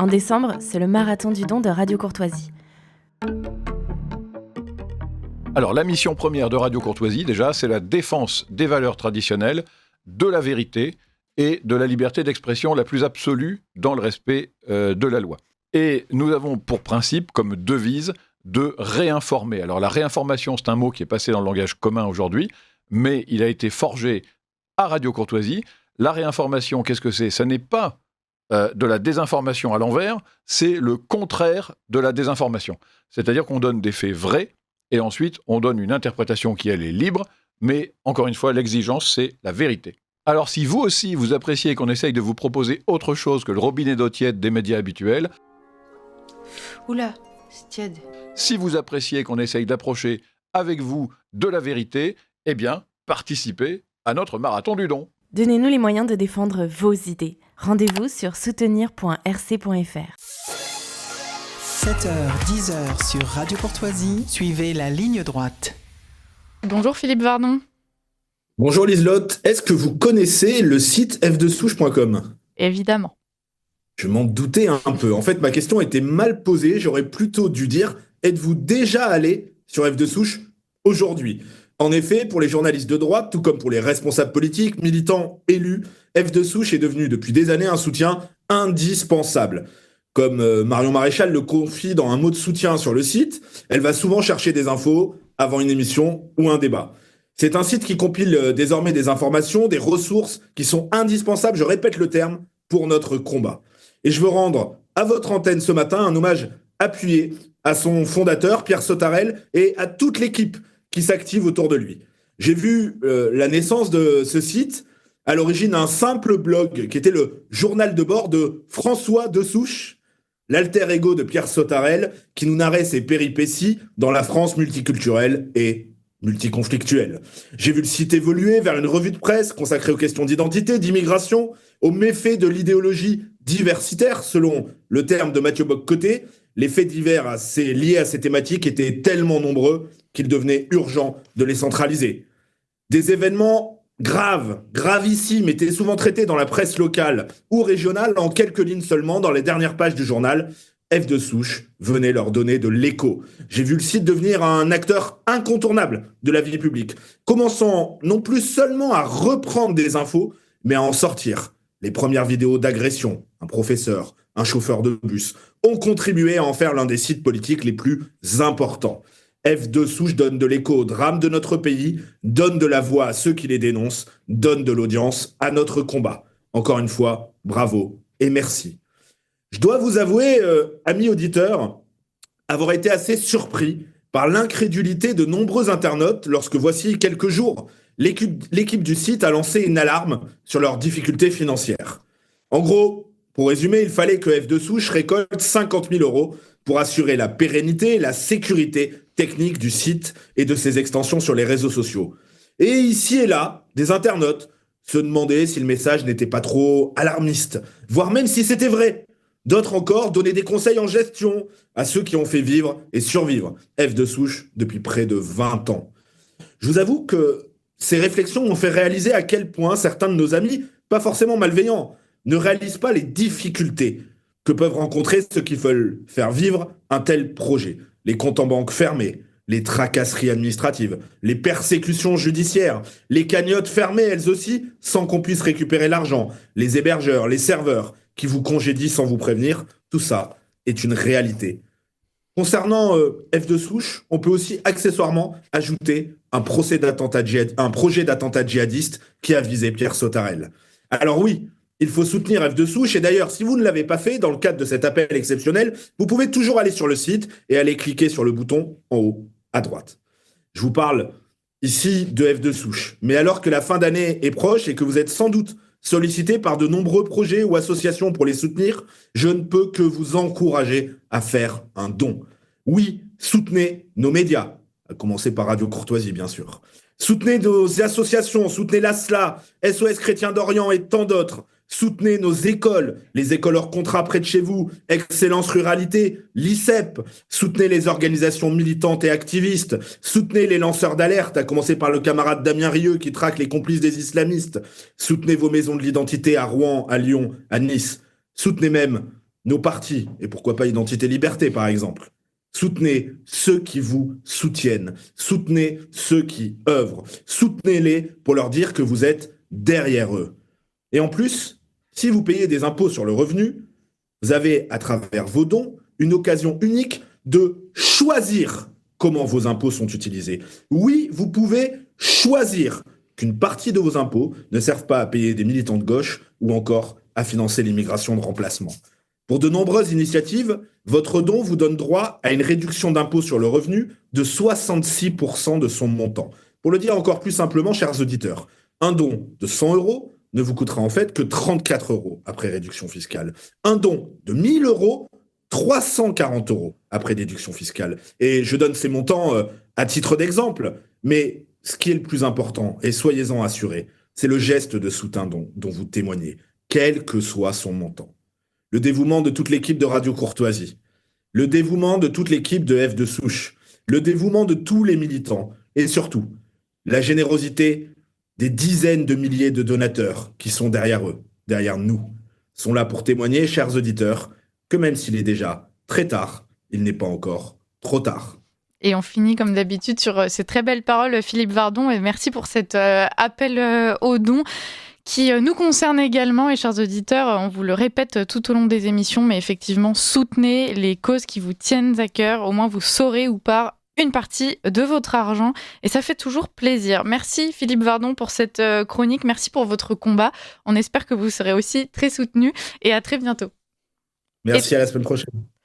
En décembre, c'est le marathon du don de Radio Courtoisie. Alors, la mission première de Radio Courtoisie, déjà, c'est la défense des valeurs traditionnelles, de la vérité et de la liberté d'expression la plus absolue dans le respect de la loi. Et nous avons pour principe, comme devise, de réinformer. Alors, la réinformation, c'est un mot qui est passé dans le langage commun aujourd'hui, mais il a été forgé à Radio Courtoisie. La réinformation, qu'est-ce que c'est ? Ça n'est pas de la désinformation à l'envers, c'est le contraire de la désinformation. C'est-à-dire qu'on donne des faits vrais, et ensuite, on donne une interprétation qui, elle, est libre, mais encore une fois, l'exigence, c'est la vérité. Alors, si vous aussi, vous appréciez qu'on essaye de vous proposer autre chose que le robinet d'eau tiède des médias habituels... Oula, c'est tiède. Si vous appréciez qu'on essaye d'approcher avec vous de la vérité, eh bien, participez à notre marathon du don. Donnez-nous les moyens de défendre vos idées. Rendez-vous sur soutenir.rc.fr. 7h, 10h sur Radio Courtoisie, suivez la ligne droite. Bonjour Philippe Vardon. Bonjour Liselotte, est-ce que vous connaissez le site f2souche.com ? Évidemment. Je m'en doutais un peu. En fait, ma question était mal posée. J'aurais plutôt dû dire, êtes-vous déjà allé sur F2Souche aujourd'hui ? En effet, pour les journalistes de droite, tout comme pour les responsables politiques, militants, élus, F2Souche est devenu depuis des années un soutien indispensable. Comme Marion Maréchal le confie dans un mot de soutien sur le site, elle va souvent chercher des infos avant une émission ou un débat. C'est un site qui compile désormais des informations, des ressources qui sont indispensables, je répète le terme, pour notre combat. Et je veux rendre à votre antenne ce matin un hommage appuyé à son fondateur, Pierre Sautarel, et à toute l'équipe qui s'active autour de lui. J'ai vu la naissance de ce site, à l'origine un simple blog qui était le journal de bord de François Dessouche, l'alter ego de Pierre Sautarel, qui nous narrait ses péripéties dans la France multiculturelle et multiconflictuelle. J'ai vu le site évoluer vers une revue de presse consacrée aux questions d'identité, d'immigration, aux méfaits de l'idéologie diversitaire, selon le terme de Mathieu Bock-Côté. Les faits divers liés à ces thématiques étaient tellement nombreux qu'il devenait urgent de les centraliser. Des événements graves, gravissimes, étaient souvent traités dans la presse locale ou régionale en quelques lignes seulement dans les dernières pages du journal. F2Souche venait leur donner de l'écho. J'ai vu le site devenir un acteur incontournable de la vie publique, commençant non plus seulement à reprendre des infos, mais à en sortir. Les premières vidéos d'agression, un professeur, un chauffeur de bus, ont contribué à en faire l'un des sites politiques les plus importants. F2Souche donne de l'écho au drame de notre pays, donne de la voix à ceux qui les dénoncent, donne de l'audience à notre combat. Encore une fois, bravo et merci. Je dois vous avouer, amis auditeurs, avoir été assez surpris par l'incrédulité de nombreux internautes lorsque voici quelques jours, l'équipe du site a lancé une alarme sur leurs difficultés financières. En gros, pour résumer, il fallait que F2Souche récolte 50 000 € pour assurer la pérennité et la sécurité technique du site et de ses extensions sur les réseaux sociaux. Et ici et là, des internautes se demandaient si le message n'était pas trop alarmiste, voire même si c'était vrai. D'autres encore donnaient des conseils en gestion à ceux qui ont fait vivre et survivre F2Souche depuis près de 20 ans. Je vous avoue que ces réflexions m'ont fait réaliser à quel point certains de nos amis, pas forcément malveillants, ne réalisent pas les difficultés que peuvent rencontrer ceux qui veulent faire vivre un tel projet. Les comptes en banque fermés, les tracasseries administratives, les persécutions judiciaires, les cagnottes fermées elles aussi sans qu'on puisse récupérer l'argent, les hébergeurs, les serveurs qui vous congédient sans vous prévenir, tout ça est une réalité. Concernant F2Souche, on peut aussi accessoirement ajouter un projet d'attentat djihadiste qui a visé Pierre Sautarel. Alors oui, il faut soutenir F2Souche et d'ailleurs, si vous ne l'avez pas fait dans le cadre de cet appel exceptionnel, vous pouvez toujours aller sur le site et aller cliquer sur le bouton en haut à droite. Je vous parle ici de F2Souche, mais alors que la fin d'année est proche et que vous êtes sans doute sollicité par de nombreux projets ou associations pour les soutenir, je ne peux que vous encourager à faire un don. Oui, soutenez nos médias, à commencer par Radio Courtoisie, bien sûr. Soutenez nos associations, soutenez l'ASLA, SOS Chrétien d'Orient et tant d'autres. Soutenez nos écoles, les écoles hors contrat près de chez vous, Excellence Ruralité, l'ICEP. Soutenez les organisations militantes et activistes. Soutenez les lanceurs d'alerte, à commencer par le camarade Damien Rieu qui traque les complices des islamistes. Soutenez vos maisons de l'identité à Rouen, à Lyon, à Nice. Soutenez même nos partis, et pourquoi pas Identité Liberté par exemple. Soutenez ceux qui vous soutiennent. Soutenez ceux qui œuvrent. Soutenez-les pour leur dire que vous êtes derrière eux. Et en plus, si vous payez des impôts sur le revenu, vous avez, à travers vos dons, une occasion unique de choisir comment vos impôts sont utilisés. Oui, vous pouvez choisir qu'une partie de vos impôts ne servent pas à payer des militants de gauche ou encore à financer l'immigration de remplacement. Pour de nombreuses initiatives, votre don vous donne droit à une réduction d'impôt sur le revenu de 66% de son montant. Pour le dire encore plus simplement, chers auditeurs, un don de 100 € ne vous coûtera en fait que 34 € après réduction fiscale. Un don de 1000 €, 340 € après déduction fiscale. Et je donne ces montants à titre d'exemple, mais ce qui est le plus important, et soyez-en assurés, c'est le geste de soutien dont vous témoignez, quel que soit son montant. Le dévouement de toute l'équipe de Radio Courtoisie, le dévouement de toute l'équipe de F de Souche, le dévouement de tous les militants, et surtout, la générosité des dizaines de milliers de donateurs qui sont derrière eux, derrière nous, sont là pour témoigner, chers auditeurs, que même s'il est déjà très tard, il n'est pas encore trop tard. Et on finit comme d'habitude sur ces très belles paroles, Philippe Vardon, et merci pour cet appel au don qui nous concerne également. Et chers auditeurs, on vous le répète tout au long des émissions, mais effectivement, soutenez les causes qui vous tiennent à cœur. Au moins, vous saurez où part une partie de votre argent et ça fait toujours plaisir. Merci Philippe Vardon pour cette chronique. Merci pour votre combat. On espère que vous serez aussi très soutenu et à très bientôt. Merci, à la semaine prochaine.